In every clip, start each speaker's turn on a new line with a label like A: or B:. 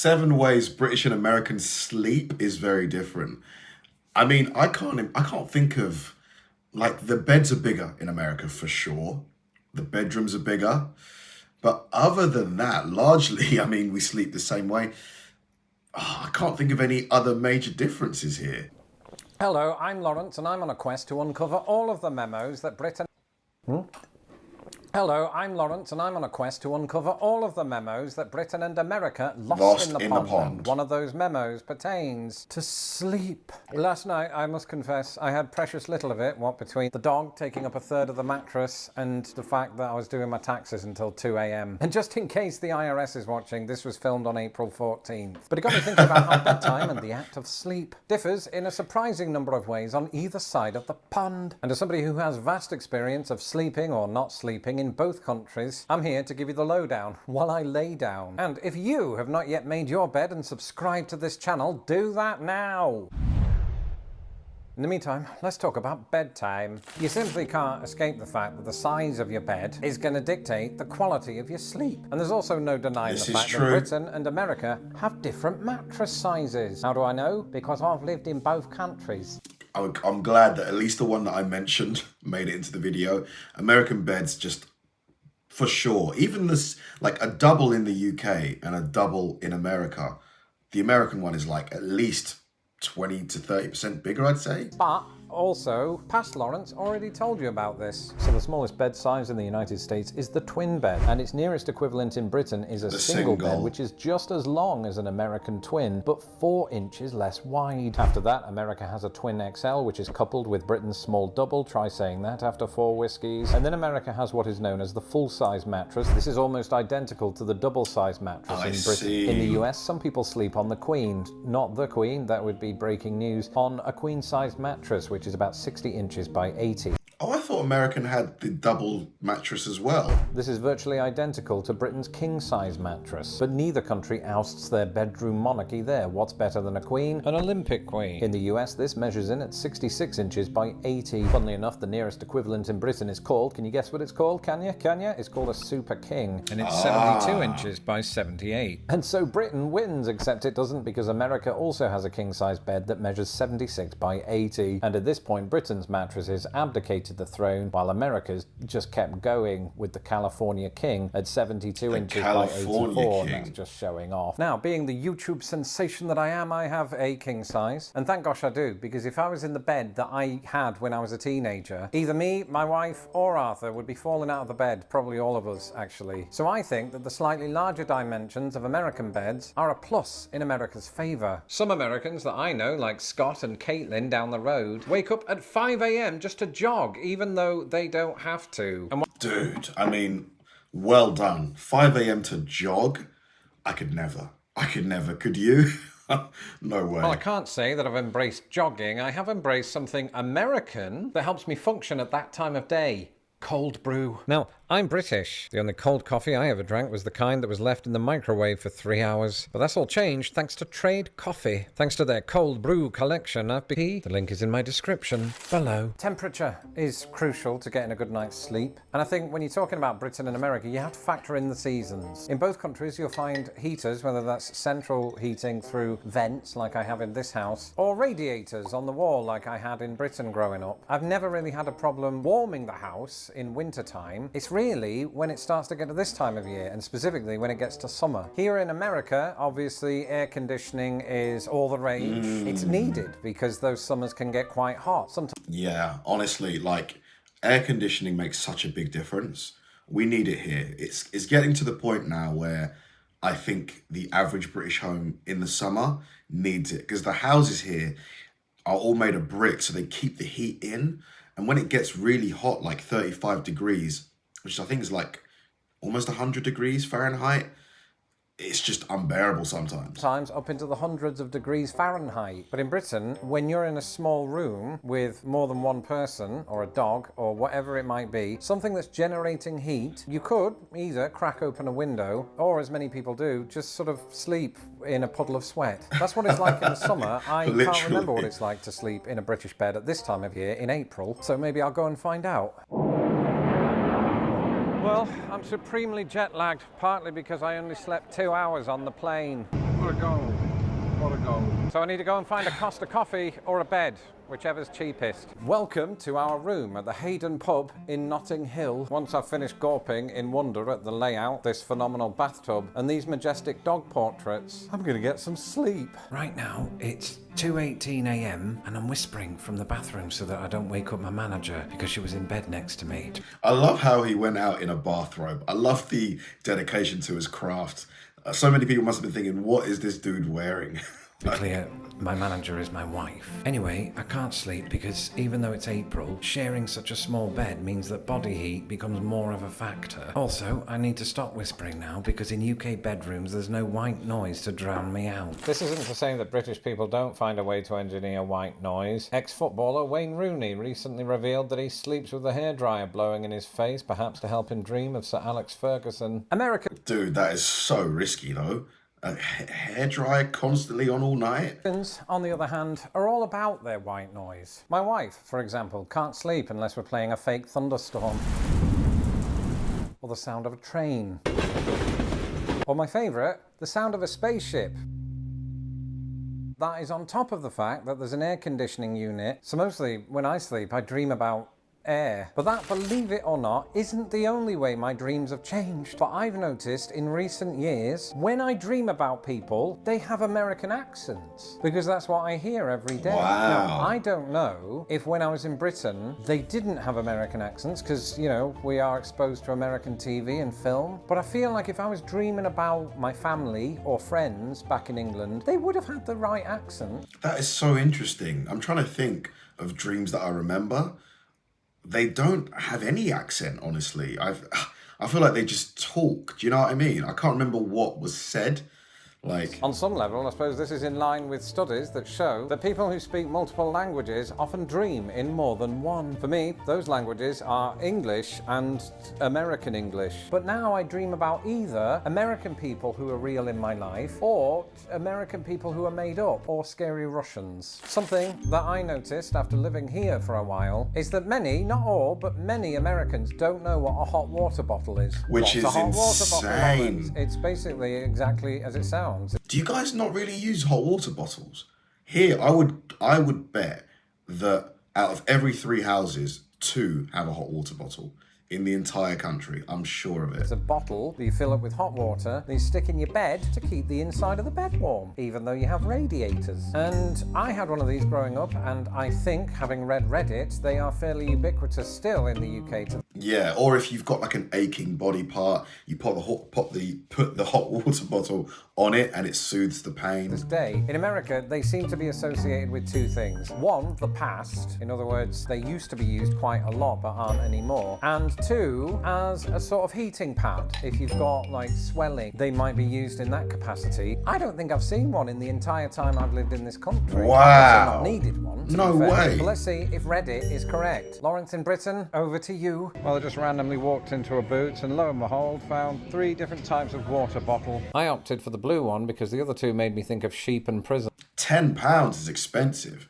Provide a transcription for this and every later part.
A: 7 ways British and Americans sleep is very different. I mean, I can't think of, like, the beds are bigger in America for sure. The bedrooms are bigger. But other than that, largely, I mean, we sleep the same way. I can't think of any other major differences here.
B: Hello, I'm Lawrence, and I'm on a quest to uncover all of the memos that Britain... Hello, I'm Lawrence, and I'm on a quest to uncover all of the memos that Britain and America lost in the pond. And one of those memos pertains to sleep. Last night, I must confess, I had precious little of it, what between the dog taking up a third of the mattress and the fact that I was doing my taxes until 2 a.m. And just in case the IRS is watching, this was filmed on April 14th. But it got me thinking about how bedtime and the act of sleep differs in a surprising number of ways on either side of the pond. And as somebody who has vast experience of sleeping or not sleeping in both countries, I'm here to give you the lowdown while I lay down. And if you have not yet made your bed and subscribed to this channel, do that now. In the meantime, let's talk about bedtime. You simply can't escape the fact that the size of your bed is going to dictate the quality of your sleep. And there's also no denying the fact that Britain and America have different mattress sizes. How do I know? Because I've lived in both countries.
A: I'm glad that at least the one that I mentioned made it into the video. American beds just, for sure, even this, like a double in the UK and a double in America, the American one is like at least 20 to 30% bigger, I'd say.
B: But also, past Lawrence already told you about this. So the smallest bed size in the United States is the twin bed, and its nearest equivalent in Britain is a single bed, which is just as long as an American twin, but 4 inches less wide. After that, America has a twin XL, which is coupled with Britain's small double. Try saying that after 4 whiskeys. And then America has what is known as the full-size mattress. This is almost identical to the double-size mattress in Britain. In the US, some people sleep on the queen, not the queen, that would be breaking news, on a queen-sized mattress, which is about 60 inches by 80.
A: Oh, I thought American had the double mattress as well.
B: This is virtually identical to Britain's king-size mattress, but neither country ousts their bedroom monarchy there. What's better than a queen? An Olympic queen. In the US, this measures in at 66 inches by 80. Funnily enough, the nearest equivalent in Britain is called, can you guess what it's called, can you? It's called a super king, and it's 72 inches by 78. And so Britain wins, except it doesn't, because America also has a king-size bed that measures 76 by 80. And at this point, Britain's mattresses abdicated the throne, while America's just kept going with the California King at 72 inches by 84. That's just showing off. Now, being the YouTube sensation that I am, I have a king size, and thank gosh I do, because if I was in the bed that I had when I was a teenager, either me, my wife, or Arthur would be falling out of the bed, probably all of us actually. So I think that the slightly larger dimensions of American beds are a plus in America's favour. Some Americans that I know, like Scott and Caitlin down the road, wake up at 5 a.m. just to jog, even though they don't have to.
A: Dude, I mean, well done. 5 a.m. to jog? I could never. Could you? No way.
B: Well, I can't say that I've embraced jogging. I have embraced something American that helps me function at that time of day. Cold brew. Now, I'm British. The only cold coffee I ever drank was the kind that was left in the microwave for 3 hours. But that's all changed thanks to Trade Coffee. Thanks to their cold brew collection, the link is in my description below. Temperature is crucial to getting a good night's sleep. And I think when you're talking about Britain and America, you have to factor in the seasons. In both countries, you'll find heaters, whether that's central heating through vents like I have in this house, or radiators on the wall like I had in Britain growing up. I've never really had a problem warming the house in winter time. It's really when it starts to get to this time of year, and specifically when it gets to summer. Here in America, obviously air conditioning is all the rage. It's needed because those summers can get quite hot. Sometimes.
A: Yeah, honestly, like, air conditioning makes such a big difference. We need it here. It's getting to the point now where I think the average British home in the summer needs it, because the houses here are all made of brick, so they keep the heat in. And when it gets really hot, like 35 degrees, which I think is like almost 100 degrees Fahrenheit, it's just unbearable sometimes.
B: Sometimes up into the hundreds of degrees Fahrenheit. But in Britain, when you're in a small room with more than one person, or a dog, or whatever it might be, something that's generating heat, you could either crack open a window, or as many people do, just sort of sleep in a puddle of sweat. That's what it's like in the summer. I can't remember what it's like to sleep in a British bed at this time of year in April, so maybe I'll go and find out. Well, I'm supremely jet-lagged, partly because I only slept 2 hours on the plane.
C: What a goal. What a goal.
B: So I need to go and find a Costa coffee or a bed, whichever's cheapest. Welcome to our room at the Hayden pub in Notting Hill. Once I've finished gawping in wonder at the layout, this phenomenal bathtub, and these majestic dog portraits, I'm gonna get some sleep. Right now, it's 2:18 a.m. and I'm whispering from the bathroom so that I don't wake up my manager because she was in bed next to me.
A: I love how he went out in a bathrobe. I love the dedication to his craft. So many people must have been thinking, what is this dude wearing?
B: To be clear, my manager is my wife. Anyway, I can't sleep because even though it's April, sharing such a small bed means that body heat becomes more of a factor. Also, I need to stop whispering now because in UK bedrooms there's no white noise to drown me out. This isn't to say that British people don't find a way to engineer white noise. Ex-footballer Wayne Rooney recently revealed that he sleeps with a hairdryer blowing in his face, perhaps to help him dream of Sir Alex Ferguson.
A: Dude, that is so risky though. A hairdryer constantly on all night?
B: Americans, on the other hand, are all about their white noise. My wife, for example, can't sleep unless we're playing a fake thunderstorm. Or the sound of a train. Or my favourite, the sound of a spaceship. That is on top of the fact that there's an air conditioning unit, so mostly when I sleep I dream about air. But that, believe it or not, isn't the only way my dreams have changed. But I've noticed in recent years, when I dream about people, they have American accents. Because that's what I hear every day.
A: Wow.
B: Now, I don't know if when I was in Britain, they didn't have American accents, because, you know, we are exposed to American TV and film. But I feel like if I was dreaming about my family or friends back in England, they would have had the right accent.
A: That is so interesting. I'm trying to think of dreams that I remember. They don't have any accent, honestly. I feel like they just talk. Do you know what I mean? I can't remember what was said. Like,
B: on some level, I suppose this is in line with studies that show that people who speak multiple languages often dream in more than one. For me, those languages are English and American English. But now I dream about either American people who are real in my life or American people who are made up or scary Russians. Something that I noticed after living here for a while is that many, not all, but many Americans don't know what a hot water bottle is.
A: Which is
B: What's a hot water bottle,
A: insane.
B: Lawrence? It's basically exactly as it sounds.
A: do you guys not really use hot water bottles? Here, I would bet that out of every 3 houses, 2 have a hot water bottle. In the entire country, I'm sure of it.
B: It's a bottle that you fill up with hot water that you stick in your bed to keep the inside of the bed warm, even though you have radiators. And I had one of these growing up, and I think, having read Reddit, they are fairly ubiquitous still in the UK.
A: Yeah, or if you've got like an aching body part, you put the hot water bottle on it and it soothes the pain.
B: This day. In America, they seem to be associated with 2 things. 1, the past. In other words, they used to be used quite a lot but aren't anymore. And 2, as a sort of heating pad. If you've got like swelling, they might be used in that capacity. I don't think I've seen one in the entire time I've lived in this country.
A: Wow.
B: I've not needed one.
A: No way.
B: But let's see if Reddit is correct. Lawrence in Britain, over to you. Well, I just randomly walked into a Boots and lo and behold found 3 different types of water bottle. I opted for the blue one because the other 2 made me think of sheep and prisons.
A: £10 is expensive.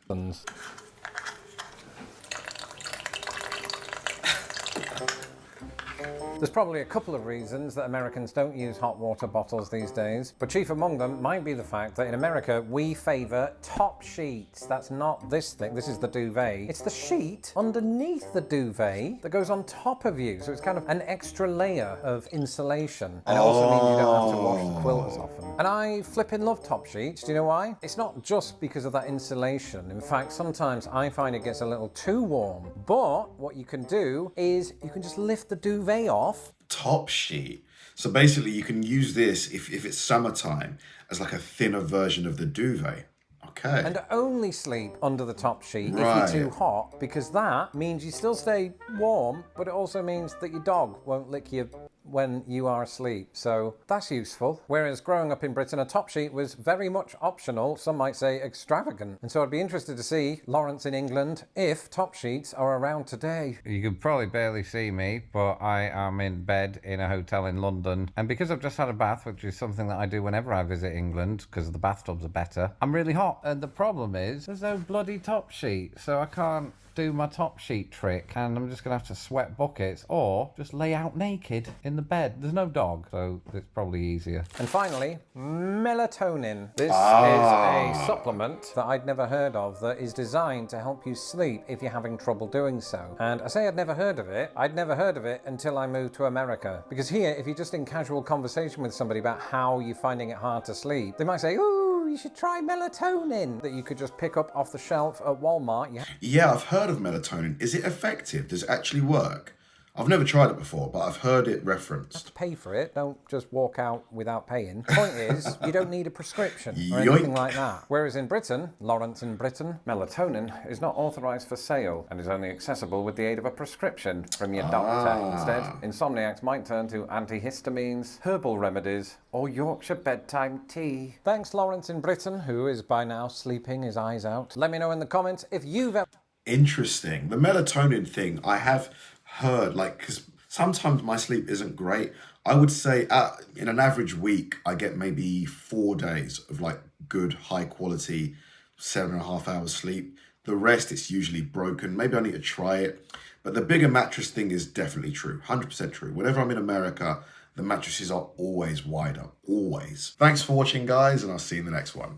B: There's probably a couple of reasons that Americans don't use hot water bottles these days, but chief among them might be the fact that in America we favour top sheets. That's not this thing, this is the duvet. It's the sheet underneath the duvet that goes on top of you, so it's kind of an extra layer of insulation. And it also means you don't have to wash the quilt as often. And I flipping love top sheets, do you know why? It's not just because of that insulation. In fact, sometimes I find it gets a little too warm. But what you can do is you can just lift the duvet off.
A: Top sheet. So basically you can use this if it's summertime as like a thinner version of the duvet. Okay.
B: And only sleep under the top sheet
A: Right.
B: if you're too hot, because that means you still stay warm, but it also means that your dog won't lick you when you are asleep. So that's useful. Whereas growing up in Britain, a top sheet was very much optional, some might say extravagant. And so I'd be interested to see, Lawrence in England, if top sheets are around today.
D: You can probably barely see me, but I am in bed in a hotel in London. And because I've just had a bath, which is something that I do whenever I visit England, because the bathtubs are better, I'm really hot. And the problem is, there's no bloody top sheet, so I can't do my top sheet trick and I'm just going to have to sweat buckets or just lay out naked in the bed. There's no dog, so it's probably easier.
B: And finally, melatonin. This is a supplement that I'd never heard of that is designed to help you sleep if you're having trouble doing so. And I say I'd never heard of it. I'd never heard of it until I moved to America. Because here, if you're just in casual conversation with somebody about how you're finding it hard to sleep, they might say, "Ooh, you should try melatonin," that you could just pick up off the shelf at Walmart.
A: Yeah, I've heard of melatonin. Is it effective? Does it actually work? I've never tried it before, but I've heard it referenced.
B: Pay for it. Don't just walk out without paying. Point is, you don't need a prescription or
A: Yoink.
B: anything like that. Whereas in Britain, Lawrence in Britain, melatonin is not authorised for sale and is only accessible with the aid of a prescription from your doctor. Instead, insomniacs might turn to antihistamines, herbal remedies, or Yorkshire bedtime tea. Thanks, Lawrence in Britain, who is by now sleeping his eyes out. Let me know in the comments if you've ever...
A: Interesting. The melatonin thing, I have heard, like, because sometimes my sleep isn't great. I would say in an average week, I get maybe 4 days of like good, high quality, 7.5 hours sleep. The rest, it's usually broken. Maybe I need to try it. But the bigger mattress thing is definitely true. 100% true. Whenever I'm in America, the mattresses are always wider. Always. Thanks for watching, guys, and I'll see you in the next one.